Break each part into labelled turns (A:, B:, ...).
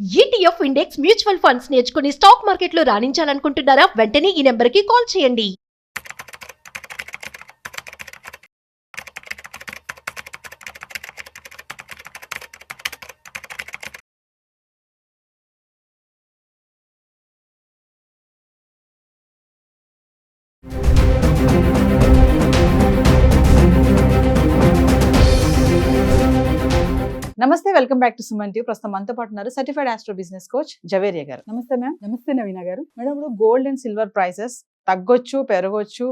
A: ETF index mutual funds నేర్చుకుని stock మార్కెట్లో రాణించాలనుకుంటున్నారా? వెంటనే ఈ నెంబర్కి కాల్ చేయండి.
B: నమస్తే, welcome back to Suman TV. ప్రస్తుతం మనతో పాటు ఉన్నారు certified astro business coach Javeria గారు. నమస్తే మ్యామ్.
C: నమస్తే నవీన గారు.
B: మేడం, ఇప్పుడు గోల్డ్ అండ్ సిల్వర్ ప్రైసెస్ తగ్గొచ్చు, పెరగొచ్చు,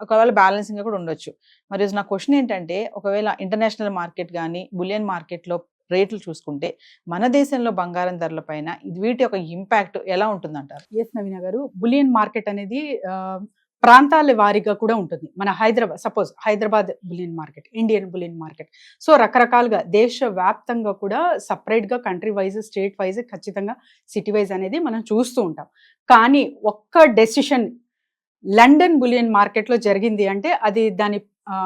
B: ఒకవేళ బ్యాలెన్సింగ్ కూడా ఉండొచ్చు. మరి నా క్వశ్చన్ ఏంటంటే, ఒకవేళ ఇంటర్నేషనల్ మార్కెట్ కానీ బులియన్ మార్కెట్లో రేట్లు చూసుకుంటే మన దేశంలో బంగారం ధరల పైన వీటి యొక్క ఇంపాక్ట్ ఎలా ఉంటుందంటారు?
C: ఎస్ నవీన గారు, బులియన్ మార్కెట్ అనేది ప్రాంతాల వారీగా కూడా ఉంటుంది. మన Hyderabad bullion market, Indian bullion market, so రకరకాలుగా దేశవ్యాప్తంగా కూడా సపరేట్గా కంట్రీ వైజ్, స్టేట్ వైజ్, ఖచ్చితంగా సిటీ వైజ్ అనేది మనం చూస్తూ ఉంటాం. కానీ ఒక్క డెసిషన్ లండన్ బులియన్ మార్కెట్లో జరిగింది అంటే అది దాని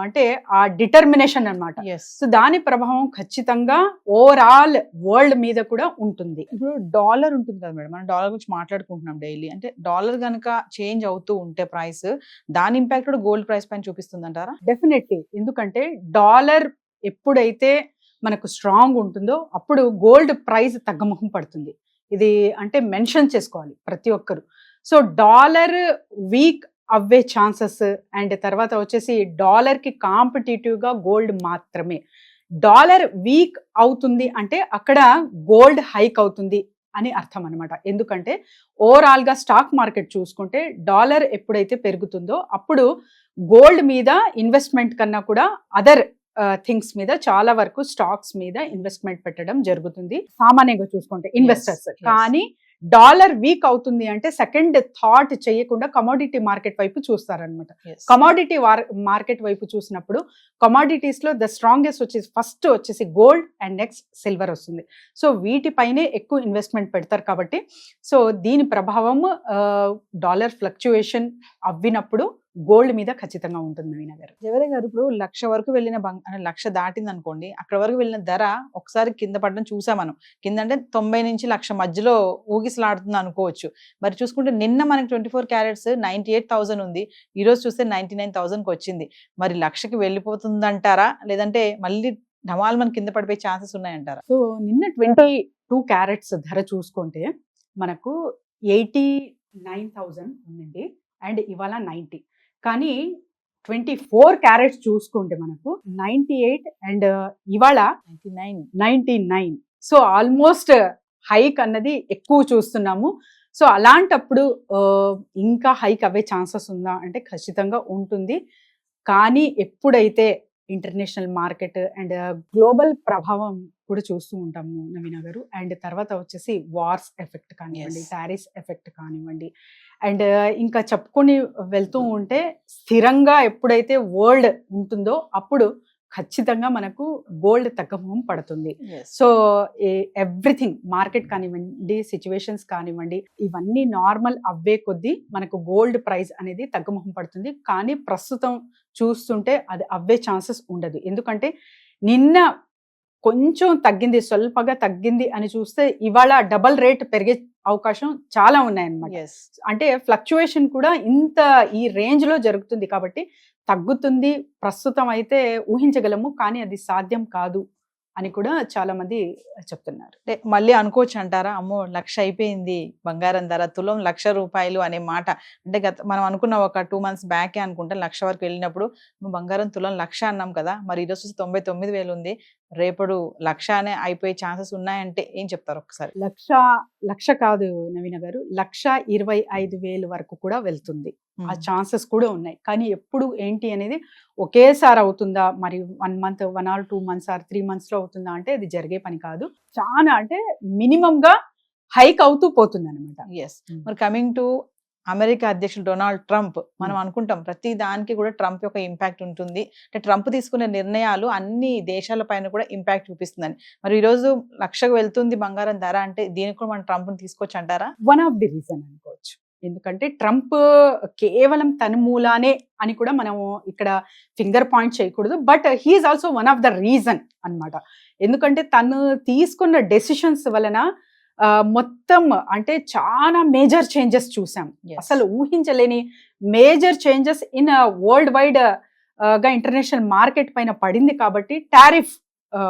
C: అంటే ఆ డిటర్మినేషన్ అన్నమాట. సో దాని ప్రభావం ఖచ్చితంగా ఓవరాల్ వరల్డ్ మీద కూడా ఉంటుంది.
B: ఇప్పుడు డాలర్ ఉంటుంది కదా మేడం, మనం డాలర్ గురించి మాట్లాడుకుంటున్నాం డైలీ. అంటే డాలర్ కనుక చేంజ్ అవుతూ ఉంటే ప్రైస్, దాని ఇంపాక్ట్ కూడా గోల్డ్ ప్రైస్ పైన చూపిస్తుంది అంటారా?
C: డెఫినెట్లీ. ఎందుకంటే డాలర్ ఎప్పుడైతే మనకు స్ట్రాంగ్ ఉంటుందో అప్పుడు గోల్డ్ ప్రైస్ తగ్గముఖం పడుతుంది. ఇది అంటే మెన్షన్ చేసుకోవాలి ప్రతి ఒక్కరు. సో డాలర్ వీక్ అవ్వే ఛాన్సెస్ అండ్ తర్వాత వచ్చేసి డాలర్కి కాంపిటేటివ్గా గోల్డ్ మాత్రమే. డాలర్ వీక్ అవుతుంది అంటే అక్కడ గోల్డ్ హైక్ అవుతుంది అని అర్థం అనమాట. ఎందుకంటే ఓవరాల్గా స్టాక్ మార్కెట్ చూసుకుంటే డాలర్ ఎప్పుడైతే పెరుగుతుందో అప్పుడు గోల్డ్ మీద ఇన్వెస్ట్మెంట్ కన్నా కూడా అదర్ థింగ్స్ మీద చాలా వరకు స్టాక్స్ మీద ఇన్వెస్ట్మెంట్ పెట్టడం జరుగుతుంది సామాన్యంగా చూసుకుంటే ఇన్వెస్టర్స్. కానీ డాలర్ వీక్ అవుతుంది అంటే సెకండ్ థాట్ చేయకుండా కమోడిటీ మార్కెట్ వైపు చూస్తారనమాట. కమోడిటీ మార్కెట్ వైపు చూసినప్పుడు కమోడిటీస్ లో ద స్ట్రాంగెస్ట్ వచ్చేసి ఫస్ట్ వచ్చేసి గోల్డ్ అండ్ నెక్స్ట్ సిల్వర్ వస్తుంది. సో వీటిపైనే ఎక్కువ ఇన్వెస్ట్మెంట్ పెడతారు కాబట్టి సో దీని ప్రభావం డాలర్ ఫ్లక్చుయేషన్ అవ్వినప్పుడు గోల్డ్ మీద ఖచ్చితంగా ఉంటుంది. నవీన గారు,
B: జవేరియా గారు, ఇప్పుడు 1,00,000 వరకు వెళ్ళిన 1,00,000 దాటింది అనుకోండి, అక్కడ వరకు వెళ్ళిన ధర ఒకసారి కింద పడడం చూసాం మనం. కింద అంటే 90 నుంచి 1,00,000 మధ్యలో ఊగిసలాడుతుంది అనుకోవచ్చు. మరి చూసుకుంటే నిన్న మనకి 24 క్యారెట్స్ 98,000 ఉంది, ఈ రోజు చూస్తే 99,000కి వచ్చింది. మరి 1,00,000కి వెళ్ళిపోతుందంటారా, లేదంటే మళ్ళీ ఢమాల్ మన కింద పడిపోయే ఛాన్సెస్ ఉన్నాయంటారా?
C: సో నిన్న 22 క్యారెట్స్ ధర చూసుకుంటే మనకు 89,000 ఉందండి అండ్ ఇవాళ 90. కానీ 24 క్యారెట్స్ చూసుకుంటే మనకు 98 అండ్ ఇవాళ 99. సో ఆల్మోస్ట్ హైక్ అన్నది ఎక్కువ చూస్తున్నాము. సో అలాంటప్పుడు ఇంకా హైక్ అవే ఛాన్సెస్ ఉందా అంటే ఖచ్చితంగా ఉంటుంది. కానీ ఎప్పుడైతే ఇంటర్నేషనల్ మార్కెట్ అండ్ గ్లోబల్ ప్రభావం కూడా చూస్తూ ఉంటాము నవీన గారు. అండ్ తర్వాత వచ్చేసి వార్స్ ఎఫెక్ట్ కానివ్వండి, టారిఫ్ ఎఫెక్ట్ కానివ్వండి, అండ్ ఇంకా చెప్పుకొని వెళ్తూ ఉంటే స్థిరంగా ఎప్పుడైతే వరల్డ్ ఉంటుందో అప్పుడు ఖచ్చితంగా మనకు గోల్డ్ తగ్గముఖం పడుతుంది. సో ఎవ్రీథింగ్ మార్కెట్ కానివ్వండి, సిచ్యువేషన్స్ కానివ్వండి, ఇవన్నీ నార్మల్ అవ్వే కొద్దీ మనకు గోల్డ్ ప్రైస్ అనేది తగ్గముఖం పడుతుంది. కానీ ప్రస్తుతం చూస్తుంటే అది అవ్వే ఛాన్సెస్ ఉండదు. ఎందుకంటే నిన్న కొంచెం తగ్గింది, స్వల్పగా తగ్గింది అని చూస్తే ఇవాళ డబల్ రేట్ పెరిగే అవకాశం చాలా ఉన్నాయన్నమాట. అంటే ఫ్లక్చుయేషన్ కూడా ఇంత ఈ రేంజ్ లో జరుగుతుంది కాబట్టి తగ్గుతుంది ప్రస్తుతం అయితే ఊహించగలము, కానీ అది సాధ్యం కాదు అని కూడా చాలా మంది చెప్తున్నారు.
B: అంటే మళ్ళీ అనుకోవచ్చు అంటారా, అమ్మో 1,00,000 అయిపోయింది బంగారం ధర, తులం 1,00,000 రూపాయలు అనే మాట. అంటే మనం అనుకున్న ఒక 2 months బ్యాకే అనుకుంటే 1,00,000 వరకు వెళ్ళినప్పుడు బంగారం తులం 1,00,000 అన్నాం కదా, మరి ఈరోజు 99,000 ఉంది, రేపడు 1,00,000 అనే అయిపోయే ఛాన్సెస్ ఉన్నాయంటే ఏం చెప్తారు ఒకసారి?
C: 1,00,000 కాదు నవీన గారు, 1,25,000 వరకు కూడా వెళ్తుంది. ఆ ఛాన్సెస్ కూడా ఉన్నాయి. కానీ ఎప్పుడు ఏంటి అనేది ఒకేసారి అవుతుందా, మరి 1 month, 1 or 2 months or 3 months లో అవుతుందా అంటే అది జరిగే పని కాదు. చాలా అంటే మినిమం గా హైక్ అవుతూ పోతుంది అనమాట.
B: మరి కమింగ్ టు అమెరికా అధ్యక్షుడు డొనాల్డ్ ట్రంప్, మనం అనుకుంటాం ప్రతి దానికి కూడా ట్రంప్ యొక్క ఇంపాక్ట్ ఉంటుంది. అంటే ట్రంప్ తీసుకునే నిర్ణయాలు అన్ని దేశాల పైన కూడా ఇంపాక్ట్ చూపిస్తుందని. మరి ఈ రోజు 1,00,000కు వెళ్తుంది బంగారం ధర అంటే దీనికి కూడా మనం ట్రంప్ తీసుకోవచ్చు అంటారా?
C: వన్ ఆఫ్ ది రీజన్ అనుకోవచ్చు. ఎందుకంటే ట్రంప్ కేవలం తన మూలానే అని కూడా మనము ఇక్కడ ఫింగర్ పాయింట్ చేయకూడదు. But he's also one of the reason అన్నమాట. ఎందుకంటే తను తీసుకున్న డెసిషన్స్ వలన మొత్తం అంటే చాలా మేజర్ చేంజెస్ చూసాం.
B: Yes.
C: అసలు ఊహించలేని major changes in world wide గా ఇంటర్నేషనల్ మార్కెట్ పైన పడింది కాబట్టి టారిఫ్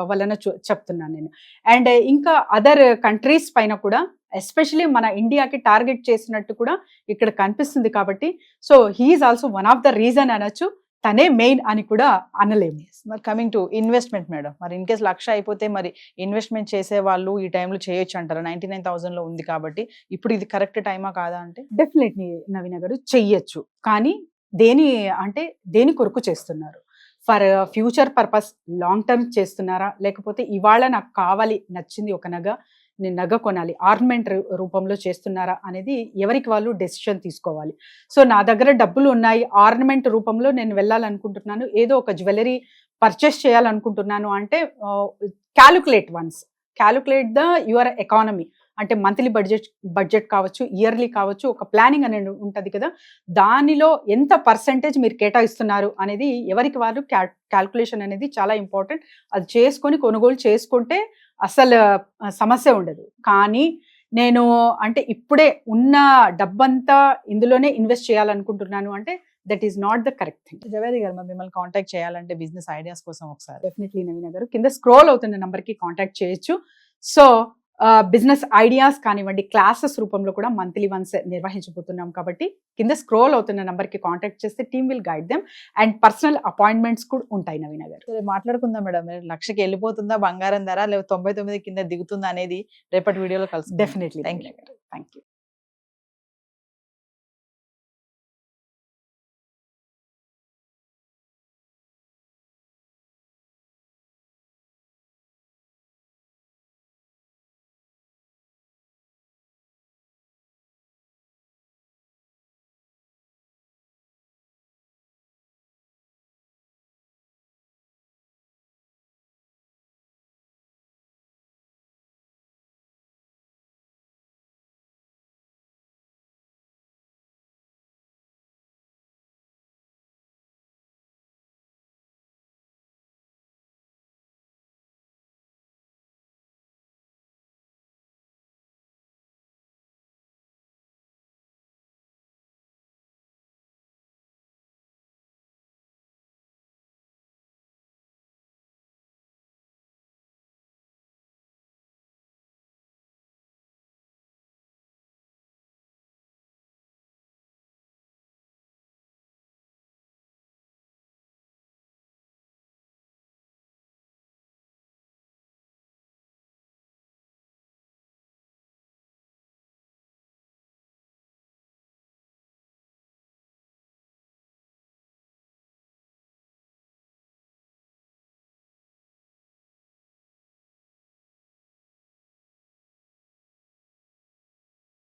C: వలన చెప్తున్నాను నేను. అండ్ ఇంకా అదర్ కంట్రీస్ పైన కూడా ఎస్పెషలీ మన ఇండియాకి టార్గెట్ చేసినట్టు కూడా ఇక్కడ కనిపిస్తుంది కాబట్టి so he's also one of the reason అనొచ్చు, తనే మెయిన్ అని కూడా అనలేము.
B: మరి కమింగ్ టు ఇన్వెస్ట్మెంట్ మేడం, మరి ఇన్ కేస్ 1,00,000 అయిపోతే మరి ఇన్వెస్ట్మెంట్ చేసే వాళ్ళు ఈ టైంలో చేయొచ్చు అంటారు. 99,000 లో ఉంది కాబట్టి ఇప్పుడు ఇది కరెక్ట్ టైమా కాదా అంటే?
C: డెఫినెట్లీ నవీన గారు చెయ్యొచ్చు, కానీ దేని కొరకు చేస్తున్నారు? For future purpose long term చేస్తున్నారా, లేకపోతే ఇవాళ నాకు కావాలి నచ్చింది ఒక నగ, నేను నగ కొనాలి ఆర్నమెంట్ రూపంలో చేస్తున్నారా అనేది ఎవరికి వాళ్ళు డెసిషన్ తీసుకోవాలి. సో నా దగ్గర డబ్బులు ఉన్నాయి, ఆర్నమెంట్ రూపంలో నేను వెళ్ళాలనుకుంటున్నాను, ఏదో ఒక జ్యువెలరీ పర్చేస్ చేయాలనుకుంటున్నాను అంటే క్యాలిక్యులేట్ ద యువర్ ఎకానమీ. అంటే మంత్లీ బడ్జెట్ కావచ్చు, ఇయర్లీ కావచ్చు, ఒక ప్లానింగ్ అనేది ఉంటుంది కదా, దానిలో ఎంత పర్సెంటేజ్ మీరు కేటాయిస్తున్నారు అనేది ఎవరికి వాళ్ళు క్యాల్కులేషన్ అనేది చాలా ఇంపార్టెంట్. అది చేసుకొని కొనుగోలు చేసుకుంటే అసలు సమస్య ఉండదు. కానీ నేను అంటే ఇప్పుడే ఉన్న డబ్బంతా ఇందులోనే ఇన్వెస్ట్ చేయాలనుకుంటున్నాను అంటే that is not the correct thing.
B: Zaveri గారు, మరి మిమ్మల్ని కాంటాక్ట్ చేయాలంటే బిజినెస్ ఐడియాస్ కోసం ఒకసారి
C: డెఫినెట్లీ నవీన గారు కింద స్క్రోల్ అవుతున్న నంబర్కి కాంటాక్ట్ చేయొచ్చు. సో బిజినెస్ ఐడియాస్ కానివ్వండి, క్లాసెస్ రూపంలో కూడా మంత్లీ వన్స్ నిర్వహించబోతున్నాం కాబట్టి కింద స్క్రోల్ అవుతున్న నంబర్కి కాంటాక్ట్ చేస్తే team will guide them and personal appointments కూడా ఉంటాయి. నవీన గారు
B: సరే, మాట్లాడుకుందాం మేడం. 1,00,000కి వెళ్ళిపోతుందా బంగారం ధర, లేదా 99 కింద దిగుతుందా అనేది రేపటి వీడియోలో కలుసు.
C: Definitely.
B: Thank you.
C: Thank you.